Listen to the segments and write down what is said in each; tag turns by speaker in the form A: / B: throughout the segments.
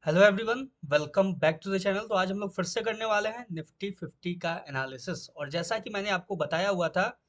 A: Hello everyone, welcome back to the channel. तो आज हम लोग फिर से करने वाले हैं निफ्टी 50 का एनालिसिस। और जैसा कि मैंने आपको बताया हुआ था,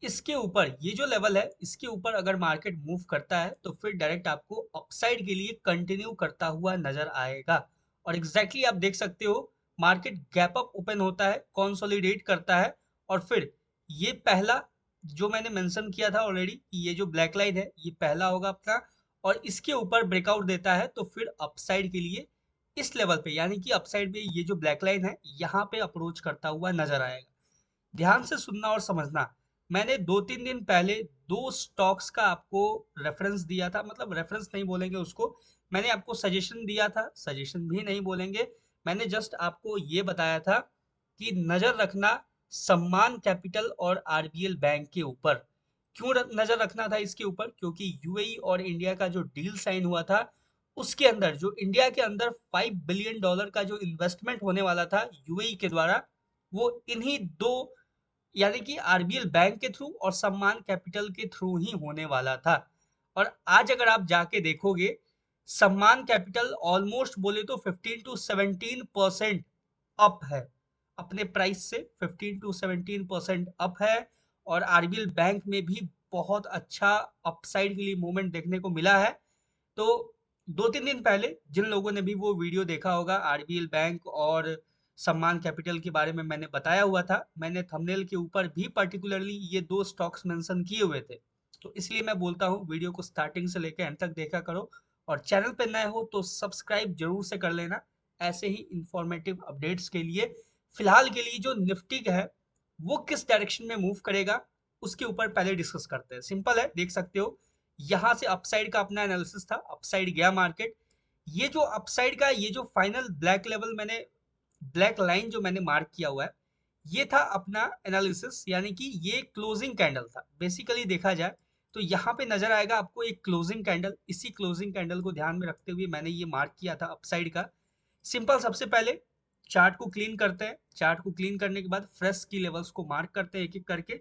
A: इसके ऊपर ये जो लेवल है, इसके ऊपर अगर मार्केट मूव करता है तो फिर डायरेक्ट आपको अपसाइड के लिए कंटिन्यू करता हुआ नजर आएगा। और एग्जैक्टली आप देख सकते हो, मार्केट गैप अप ओपन होता है, कंसोलिडेट करता है, और फिर ये पहला जो मैंने मेंशन किया था ऑलरेडी कि ये जो ब्लैक लाइन है ये पहला होगा अपना, और इसके ऊपर ब्रेकआउट देता है तो फिर अपसाइड के लिए इस लेवल पे, यानी कि अपसाइड पे ये जो ब्लैक लाइन है यहाँ पे अप्रोच करता हुआ नजर आएगा। ध्यान से सुनना और समझना। मैंने 2-3 दिन पहले 2 स्टॉक्स का आपको रेफरेंस दिया था, मतलब रेफरेंस नहीं बोलेंगे उसको, मैंने आपको सजेशन दिया था, सजेशन भी नहीं बोलेंगे। मैंने जस्ट आपको ये बताया था कि नज़र रखना सम्मान कैपिटल और आरबीएल बैंक के ऊपर। क्यों नज़र रखना था इसके ऊपर? क्योंकि यूएई और इंडिया का जो डील साइन हुआ था, उसके अंदर जो इंडिया के अंदर $5 बिलियन का जो इन्वेस्टमेंट होने वाला था यूएई के द्वारा, वो इन्हीं दो, यानी कि आरबीएल बैंक के थ्रू और सम्मान कैपिटल के थ्रू ही होने वाला था। और आज अगर आप जाके देखोगे, सम्मान कैपिटल ऑलमोस्ट बोले तो 15 to 17% अप है, अपने प्राइस से 15 to 17% अप है। और आरबीएल बैंक में भी बहुत अच्छा अपसाइड के लिए मूवमेंट देखने को मिला है। तो 2-3 दिन पहले जिन लोगों ने भी वो वीडियो देखा होगा, आरबीएल बैंक और सम्मान कैपिटल के बारे में मैंने बताया हुआ था, मैंने थंबनेल के ऊपर भी पर्टिकुलरली ये दो स्टॉक्स मेंशन किए हुए थे। तो इसलिए मैं बोलता हूँ वीडियो को स्टार्टिंग से लेकर एंड तक देखा करो, और चैनल पे नए हो तो सब्सक्राइब जरूर से कर लेना, ऐसे ही इंफॉर्मेटिव अपडेट्स के लिए। फिलहाल के लिए जो निफ्टी का है वो किस डायरेक्शन में मूव करेगा उसके ऊपर पहले डिस्कस करते हैं। सिंपल है, देख सकते हो यहाँ से अपसाइड का अपना एनालिसिस था, अपसाइड गया मार्केट। ये जो अपसाइड का ये जो फाइनल ब्लैक लेवल मैंने, ब्लैक लाइन जो मैंने मार्क किया हुआ है, ये था अपना एनालिसिस, यानी कि ये क्लोजिंग कैंडल था बेसिकली देखा जाए। तो यहाँ पे नजर आएगा आपको एक क्लोजिंग कैंडल, इसी क्लोजिंग कैंडल को ध्यान में रखते हुए मैंने ये मार्क किया था अपसाइड का। सिंपल, सबसे पहले चार्ट को क्लीन करते हैं, चार्ट को क्लीन करने के बाद फ्रेश की लेवल्स को मार्क करते हैं एक एक करके।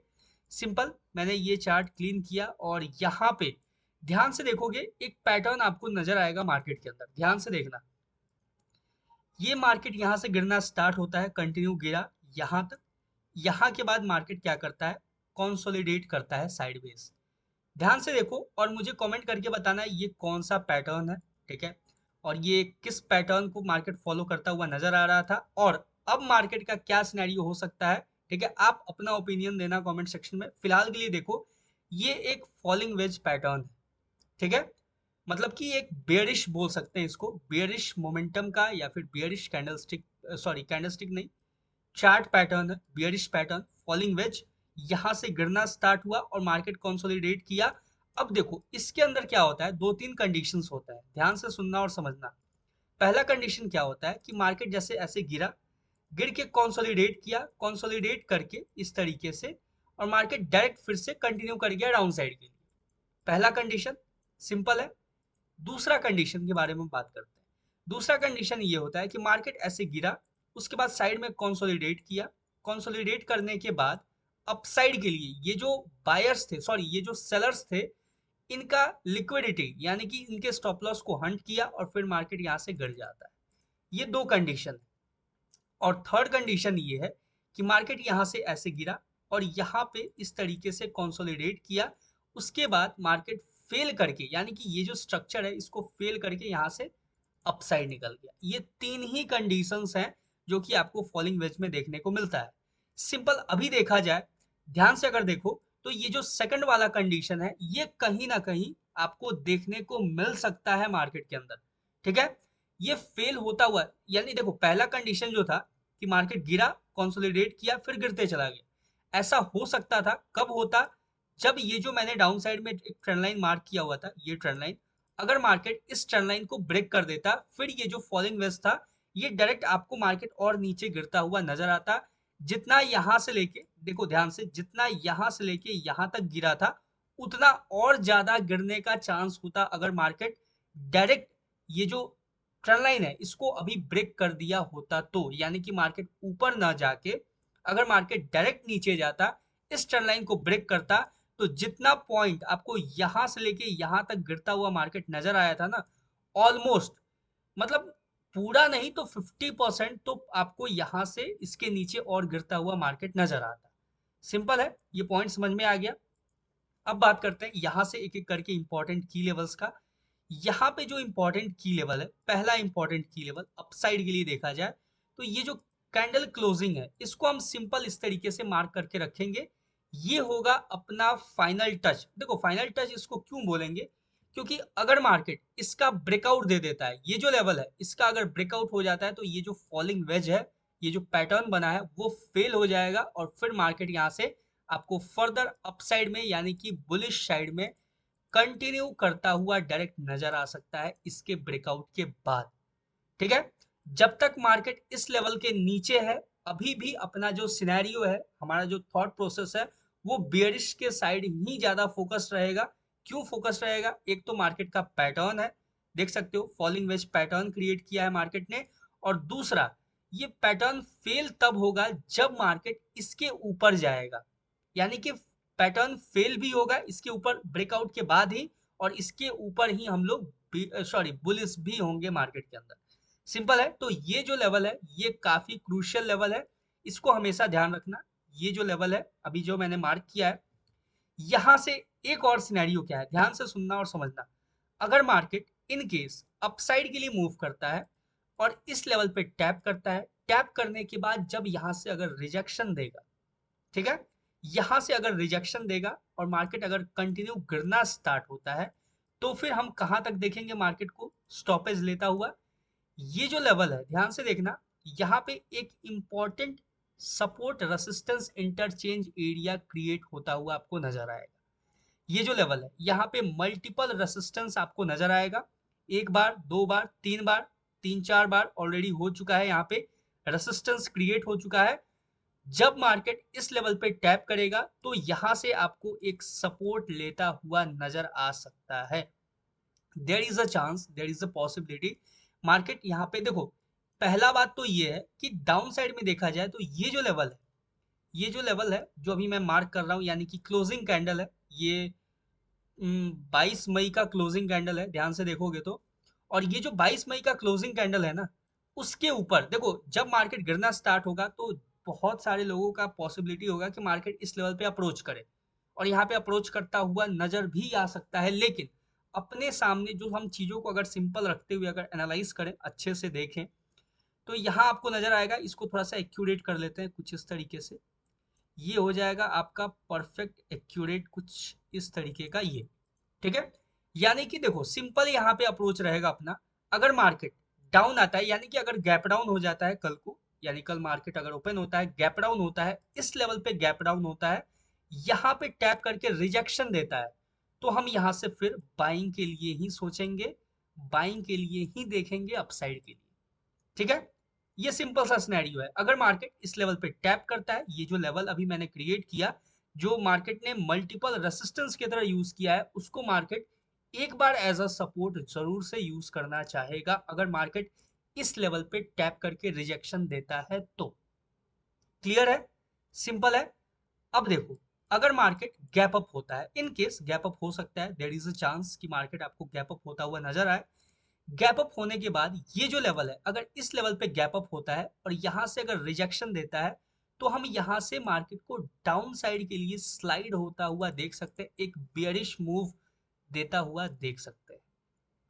A: सिंपल, मैंने ये चार्ट क्लीन किया और यहाँ पे ध्यान से देखोगे एक पैटर्न आपको नजर आएगा मार्केट के अंदर, ध्यान से देखना। ये मार्केट यहाँ से गिरना स्टार्ट होता है, कंटिन्यू गिरा यहाँ तक। यहाँ के बाद मार्केट क्या करता है, कंसोलिडेट करता है साइडवेज। ध्यान से देखो और मुझे कमेंट करके बताना है ये कौन सा पैटर्न है, ठीक है, और ये किस पैटर्न को मार्केट फॉलो करता हुआ नजर आ रहा था, और अब मार्केट का क्या सिनेरियो हो सकता है। ठीक है, आप अपना ओपिनियन देना कमेंट सेक्शन में। फिलहाल के लिए देखो, ये एक फॉलिंग वेज पैटर्न है, ठीक है, मतलब कि एक बेयरिश बोल सकते हैं इसको, बेयरिश मोमेंटम का या फिर बेयरिश कैंडलस्टिक, सॉरी कैंडलस्टिक नहीं, चार्ट पैटर्न है, बियरिश पैटर्न, फॉलिंग वेज। यहां से गिरना स्टार्ट हुआ और मार्केट कंसोलिडेट किया। अब देखो इसके अंदर क्या होता है, 2-3 कंडीशंस होता है, ध्यान से सुनना और समझना। पहला कंडीशन क्या होता है कि मार्केट जैसे ऐसे गिरा, गिर के कंसोलिडेट किया, कंसोलिडेट करके इस तरीके से, और मार्केट डायरेक्ट फिर से कंटिन्यू कर गया डाउन साइड के लिए। पहला कंडीशन सिंपल है। दूसरा कंडीशन के बारे में बात करते हैं। दूसरा कंडीशन ये होता है कि मार्केट ऐसे गिरा, उसके बाद साइड में कंसोलिडेट किया, कंसोलिडेट करने के बाद अपसाइड के लिए ये जो बायर्स थे, सॉरी ये जो सेलर्स थे, इनका लिक्विडिटी यानी कि इनके स्टॉप लॉस को हंट किया और फिर मार्केट यहाँ से गिर जाता है। ये दो कंडीशन है। और थर्ड कंडीशन ये है कि मार्केट यहाँ से ऐसे गिरा और यहाँ पे इस तरीके से कंसोलिडेट किया, उसके बाद मार्केट फेल करके, यानी कि ये जो स्ट्रक्चर है इसको फेल करके यहाँ से अपसाइड निकल गया। ये तीन ही कंडीशंस हैं जो कि आपको फॉलिंग वेज में देखने को मिलता है। सिंपल, अभी देखा जाए, ध्यान से अगर देखो तो ये जो सेकंड वाला कंडीशन है ये कहीं ना कहीं आपको देखने को मिल सकता है मार्केट के अंदर, ठीक है। ये फेल होता हुआ, यानी देखो पहला कंडीशन जो था कि मार्केट गिरा, कंसोलिडेट किया, फिर गिरते चला गया, ऐसा हो सकता था कब होता, जब ये जो मैंने डाउन साइड में एक ट्रेंड लाइन मार्क किया हुआ था, ये ट्रेंड लाइन, अगर मार्केट इस ट्रेंड लाइन को ब्रेक कर देता, फिर ये जो फॉलिंग वेज था ये डायरेक्ट आपको मार्केट और नीचे गिरता हुआ नजर आता। जितना यहां से लेके, देखो ध्यान से, जितना यहां से लेके यहां तक गिरा था, उतना और ज्यादा गिरने का चांस होता अगर मार्केट डायरेक्ट ये जो ट्रेंड लाइन है इसको अभी ब्रेक कर दिया होता तो, यानी कि मार्केट ऊपर ना जाके अगर मार्केट डायरेक्ट नीचे जाता, इस ट्रेंड लाइन को ब्रेक करता, तो जितना पॉइंट आपको यहां से लेके यहां तक गिरता हुआ मार्केट नजर आया था ना, ऑलमोस्ट, मतलब पूरा नहीं तो 50% तो आपको यहाँ से इसके नीचे और गिरता हुआ मार्केट नजर आता है। सिंपल है, ये पॉइंट समझ में आ गया। अब बात करते हैं यहाँ से एक एक करके इंपॉर्टेंट की लेवल्स का। यहाँ पे जो इंपॉर्टेंट की लेवल है, पहला इंपॉर्टेंट की लेवल अपसाइड के लिए देखा जाए तो ये जो कैंडल क्लोजिंग है इसको हम सिंपल इस तरीके से मार्क करके रखेंगे। ये होगा अपना फाइनल टच। देखो फाइनल टच इसको क्यों बोलेंगे, क्योंकि अगर मार्केट इसका ब्रेकआउट दे देता है, ये जो लेवल है इसका अगर ब्रेकआउट हो जाता है तो ये जो फॉलिंग वेज है, ये जो पैटर्न बना है वो फेल हो जाएगा और फिर मार्केट यहाँ से आपको फर्दर अपसाइड में यानी कि बुलिश साइड में कंटिन्यू करता हुआ डायरेक्ट नजर आ सकता है इसके ब्रेकआउट के बाद। ठीक है, जब तक मार्केट इस लेवल के नीचे है अभी भी अपना जो सिनेरियो है, हमारा जो थॉट प्रोसेस है वो बेयरिश के साइड ही ज्यादा फोकस रहेगा। क्यों फोकस रहेगा, एक तो मार्केट का पैटर्न है, देख सकते हो फॉलिंग वेज पैटर्न क्रिएट किया है मार्केट ने, और दूसरा ये पैटर्न फेल तब होगा जब मार्केट इसके ऊपर जाएगा, यानी कि पैटर्न फेल भी होगा इसके ऊपर ब्रेकआउट के बाद ही, और इसके ऊपर ही हम लोग बुलिश भी होंगे मार्केट के अंदर। सिंपल है, तो ये जो लेवल है ये काफी क्रूशियल लेवल है, इसको हमेशा ध्यान रखना। ये जो लेवल है अभी जो मैंने मार्क किया है, यहां से एक और सिनेरियो क्या है, ध्यान से सुनना और समझना। अगर मार्केट इन केस अपसाइड के लिए मूव करता है और इस लेवल पे टैप करता है, टैप करने के बाद जब यहां से अगर रिजेक्शन देगा, ठीक है, यहां से अगर रिजेक्शन देगा और मार्केट अगर कंटिन्यू गिरना स्टार्ट होता है तो फिर हम कहां तक देखेंगे मार्केट को स्टॉपेज लेता हुआ। ये जो लेवल है ध्यान से देखना, यहाँ पे एक important support resistance interchange area create होता हुआ आपको नजर आएगा। ये जो लेवल है यहाँ पे मल्टीपल रेसिस्टेंस आपको नजर आएगा, एक बार, दो बार, तीन बार, तीन चार बार ऑलरेडी हो चुका है, यहाँ पे रेसिस्टेंस क्रिएट हो चुका है। जब मार्केट इस लेवल पे टैप करेगा तो यहां से आपको एक सपोर्ट लेता हुआ नजर आ सकता है। There is a chance, there is a possibility market यहाँ पे, देखो पहला बात तो ये है कि डाउन साइड में देखा जाए तो ये जो लेवल है, ये जो लेवल है जो अभी मैं मार्क कर रहा हूँ यानी कि क्लोजिंग कैंडल है, ये 22 मई का क्लोजिंग कैंडल है, ध्यान से देखोगे तो। और ये जो 22 मई का क्लोजिंग कैंडल है ना, उसके ऊपर देखो जब मार्केट गिरना स्टार्ट होगा तो बहुत सारे लोगों का पॉसिबिलिटी होगा कि मार्केट इस लेवल पे अप्रोच करे और यहाँ पे अप्रोच करता हुआ नजर भी आ सकता है। लेकिन अपने सामने जो हम चीजों को अगर सिंपल रखते हुए अगर एनालाइज करें, अच्छे से देखें, तो यहाँ आपको नजर आएगा, इसको थोड़ा सा एक्यूरेट कर लेते हैं कुछ इस तरीके से। ये हो जाएगा आपका परफेक्ट एक्यूरेट कुछ इस तरीके का ये। ठीक है, यानी कि देखो सिंपल यहाँ पे अप्रोच रहेगा अपना। अगर मार्केट डाउन आता है यानी कि अगर गैप डाउन हो जाता है कल को, यानी कल मार्केट अगर ओपन होता है गैप डाउन होता है, इस लेवल पे गैप डाउन होता है, यहाँ पे टैप करके रिजेक्शन देता है, तो हम यहाँ से फिर बाइंग के लिए ही सोचेंगे, बाइंग के लिए ही देखेंगे अपसाइड के लिए। ठीक है, ये सिंपल सा सिनेरियो है। अगर मार्केट इस लेवल पे टैप करता है, ये जो लेवल अभी मैंने क्रिएट किया, जो मार्केट ने मल्टीपल रेसिस्टेंस की तरह यूज किया है, उसको मार्केट एक बार एज अ सपोर्ट जरूर से यूज करना चाहेगा अगर मार्केट इस लेवल पे टैप करके रिजेक्शन देता है तो। क्लियर है, सिंपल है। अब देखो अगर मार्केट गैप अप होता है, इन केस गैप अप हो सकता है, देयर इज अ चांस कि मार्केट आपको गैप अप होता हुआ नजर आए। गैप अप होने के बाद ये जो लेवल है अगर इस लेवल पे गैप अप होता है और यहां से अगर रिजेक्शन देता है, तो हम यहां से मार्केट को डाउन साइड के लिए स्लाइड होता हुआ देख सकते हैं, एक बियरिश मूव देता हुआ देख सकते हैं।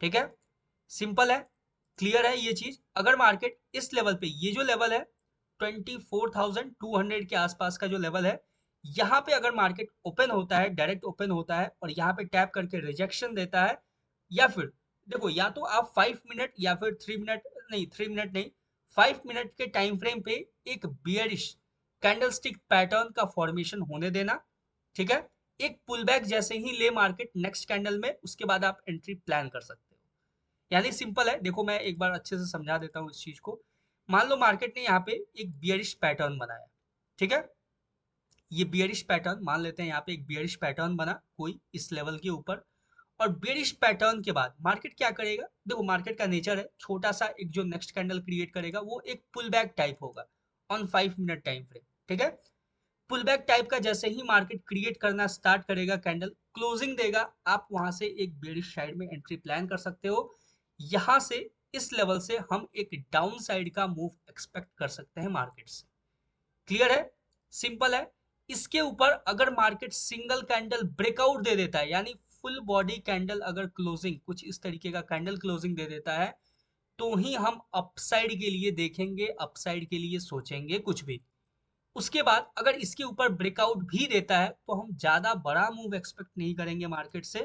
A: ठीक है, सिंपल है, क्लियर है ये चीज। अगर मार्केट इस लेवल पे, ये जो लेवल है 24,200 के आसपास का जो लेवल है, यहाँ पे अगर मार्केट ओपन होता है, डायरेक्ट ओपन होता है और यहाँ पे टैप करके रिजेक्शन देता है, या फिर देखो या तो आप 5 मिनट या फिर 3 मिनट, नहीं 3 मिनट नहीं, 5 मिनट के टाइम फ्रेम पे एक बियरिश कैंडलस्टिक पैटर्न का फॉर्मेशन होने देना। ठीक है, एक पुल बैक जैसे ही ले मार्केट नेक्स्ट कैंडल में, उसके बाद आप एंट्री प्लान कर सकते हो। यानी सिंपल है, देखो मैं एक बार अच्छे से समझा देता हूँ इस चीज को। मान लो मार्केट ने यहाँ पे एक बियरिश पैटर्न बनाया, ठीक है, ये बियरिश पैटर्न मान लेते हैं, यहाँ पे एक बियरिश पैटर्न बना कोई इस लेवल के ऊपर, और बेरिश पैटर्न के बाद मार्केट क्या करेगा, देखो मार्केट का नेचर है छोटा सा, एक जो नेक्स्ट कैंडल क्रिएट करेगा वो एक पुल बैक टाइप होगा ऑन 5 मिनट टाइम फ्रेम। ठीक है, पुल बैक टाइप का जैसे ही मार्केट क्रिएट करना स्टार्ट करेगा, कैंडल क्लोजिंग देगा, आप वहां से एक बेरिश साइड में एंट्री प्लान कर सकते हो। यहां से इस लेवल से हम एक डाउन साइड का मूव एक्सपेक्ट कर सकते हैं मार्केट से। क्लियर है, सिंपल है। इसके ऊपर अगर मार्केट सिंगल कैंडल ब्रेकआउट दे देता है, यानी फुल बॉडी कैंडल अगर क्लोजिंग कुछ इस तरीके का कैंडल क्लोजिंग दे देता है, तो ही हम अपसाइड के लिए देखेंगे, अपसाइड के लिए सोचेंगे कुछ भी। उसके बाद अगर इसके ऊपर ब्रेकआउट भी देता है तो हम ज्यादा बड़ा मूव एक्सपेक्ट नहीं करेंगे मार्केट से।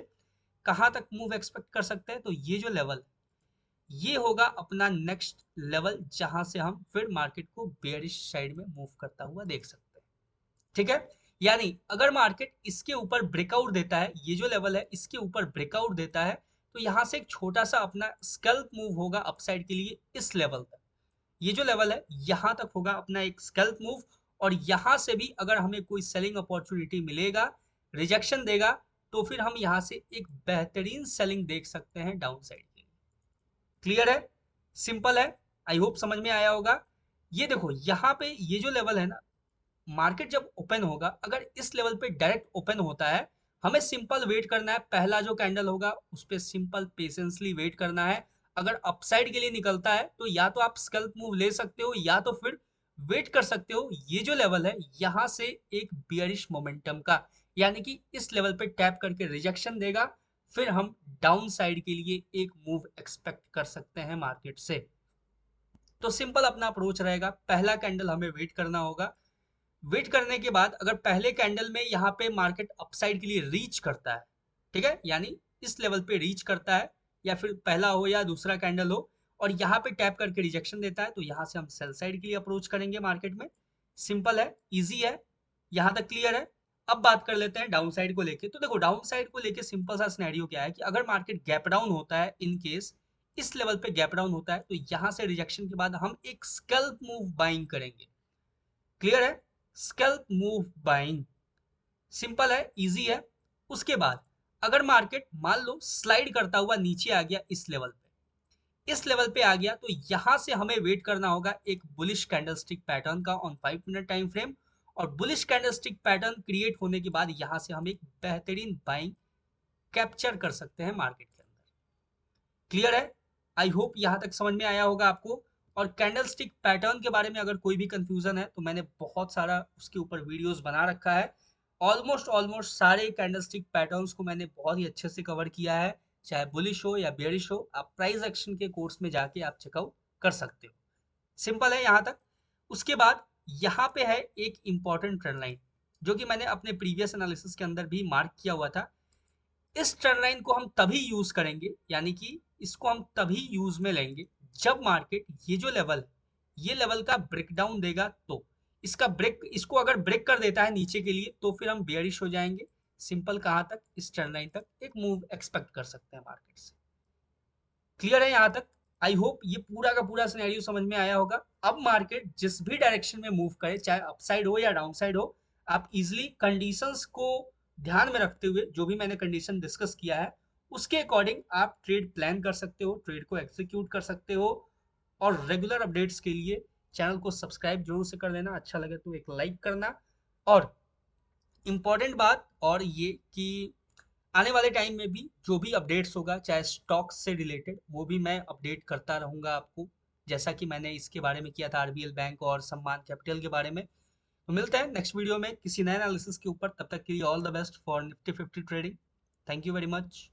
A: कहां तक मूव एक्सपेक्ट कर सकते हैं, तो ये जो लेवल, ये होगा अपना नेक्स्ट लेवल, जहां से हम फिर मार्केट को बेयरिश साइड में मूव करता हुआ देख सकते हैं। ठीक है, यानी अगर मार्केट इसके ऊपर ब्रेकआउट देता है, ये जो लेवल है इसके ऊपर ब्रेकआउट देता है, तो यहां से एक छोटा सा अपना स्कैल्प मूव होगा अपसाइड के लिए इस लेवल तक। ये जो लेवल है यहां तक होगा अपना एक स्कैल्प मूव, और यहां से भी अगर हमें कोई सेलिंग अपॉर्चुनिटी मिलेगा, रिजेक्शन देगा, तो फिर हम यहां से एक बेहतरीन सेलिंग देख सकते हैं डाउन साइड के लिए। क्लियर है, सिंपल है, आई होप समझ में आया होगा। ये देखो यहाँ पे ये जो लेवल है ना, मार्केट जब ओपन होगा, अगर इस लेवल पे डायरेक्ट ओपन होता है, हमें सिंपल वेट करना है, पहला जो कैंडल होगा उस पर सिंपल पेशेंसली वेट करना है। अगर अपसाइड के लिए निकलता है तो या तो आप स्कैल्प मूव ले सकते हो, या तो फिर वेट कर सकते हो। ये जो लेवल है यहाँ से एक बियरिश मोमेंटम का, यानी कि इस लेवल पे टैप करके रिजेक्शन देगा, फिर हम डाउन साइड के लिए एक मूव एक्सपेक्ट कर सकते हैं मार्केट से। तो सिंपल अपना अप्रोच रहेगा, पहला कैंडल हमें वेट करना होगा। वेट करने के बाद अगर पहले कैंडल में यहाँ पे मार्केट अपसाइड के लिए रीच करता है, ठीक है, यानी इस लेवल पे रीच करता है, या फिर पहला हो या दूसरा कैंडल हो, और यहाँ पे टैप करके रिजेक्शन देता है, तो यहाँ से हम सेल साइड के लिए अप्रोच करेंगे मार्केट में। सिंपल है, इजी है, यहाँ तक क्लियर है। अब बात कर लेते हैं डाउन साइड को लेके। तो देखो डाउन साइड को लेके सिंपल सा सिनेरियो क्या है कि अगर मार्केट गैप डाउन होता है, इन केस इस लेवल पे गैप डाउन होता है, तो यहाँ से रिजेक्शन के बाद हम एक स्कैल्प मूव बाइंग करेंगे। क्लियर है, स्कैल्प मूव बाइंग, सिंपल है, इजी है। उसके बाद अगर मार्केट मान लो स्लाइड करता हुआ नीचे आ गया इस लेवल पे, इस लेवल पे आ गया, तो यहां से हमें वेट करना होगा एक बुलिश कैंडलस्टिक पैटर्न का ऑन 5 मिनट टाइम फ्रेम, और बुलिश कैंडलस्टिक पैटर्न क्रिएट होने के बाद यहां से हम एक बेहतरीन बाइंग कैप्चर कर सकते हैं मार्केट के अंदर। क्लियर है, आई होप यहां तक समझ में आया होगा आपको। और कैंडलस्टिक पैटर्न के बारे में अगर कोई भी कंफ्यूजन है तो मैंने बहुत सारा उसके ऊपर वीडियोस बना रखा है। ऑलमोस्ट ऑलमोस्ट सारे कैंडलस्टिक पैटर्न्स को मैंने बहुत ही अच्छे से कवर किया है, चाहे बुलिश हो या बेयरिश हो। आप प्राइस एक्शन के कोर्स में जाके आप चेकआउट कर सकते हो। सिंपल है यहाँ तक। उसके बाद यहाँ पे है एक इंपॉर्टेंट ट्रेंड लाइन, जो कि मैंने अपने प्रीवियस एनालिसिस के अंदर भी मार्क किया हुआ था। इस ट्रेंड लाइन को हम तभी यूज करेंगे, यानी कि इसको हम तभी यूज में लेंगे जब मार्केट ये जो लेवल, ये लेवल का ब्रेकडाउन देगा। तो इसका ब्रेक, इसको अगर ब्रेक कर देता है नीचे के लिए, तो फिर हम बेयरिश हो जाएंगे। सिंपल, कहां तक, इस ट्रेंड लाइन तक एक मूव एक्सपेक्ट कर सकते हैं मार्केट से। क्लियर है यहाँ तक, आई होप ये पूरा का पूरा सिनेरियो समझ में आया होगा। अब मार्केट जिस भी डायरेक्शन में मूव करे, चाहे अपसाइड हो या डाउन साइड हो, आप इजिली कंडीशंस को ध्यान में रखते हुए, जो भी मैंने कंडीशन डिस्कस किया है उसके अकॉर्डिंग आप ट्रेड प्लान कर सकते हो, ट्रेड को एग्जीक्यूट कर सकते हो। और रेगुलर अपडेट्स के लिए चैनल को सब्सक्राइब जरूर से कर लेना, अच्छा लगे तो एक लाइक करना। और इम्पॉर्टेंट बात और ये कि आने वाले टाइम में भी जो भी अपडेट्स होगा, चाहे स्टॉक्स से रिलेटेड, वो भी मैं अपडेट करता रहूंगा आपको, जैसा कि मैंने इसके बारे में किया था आरबीएल बैंक और सम्मान कैपिटल के बारे में। तो मिलते हैं नेक्स्ट वीडियो में किसी नए एनालिसिस के ऊपर, तब तक के लिए all the best for Nifty 50 trading. Thank you very much.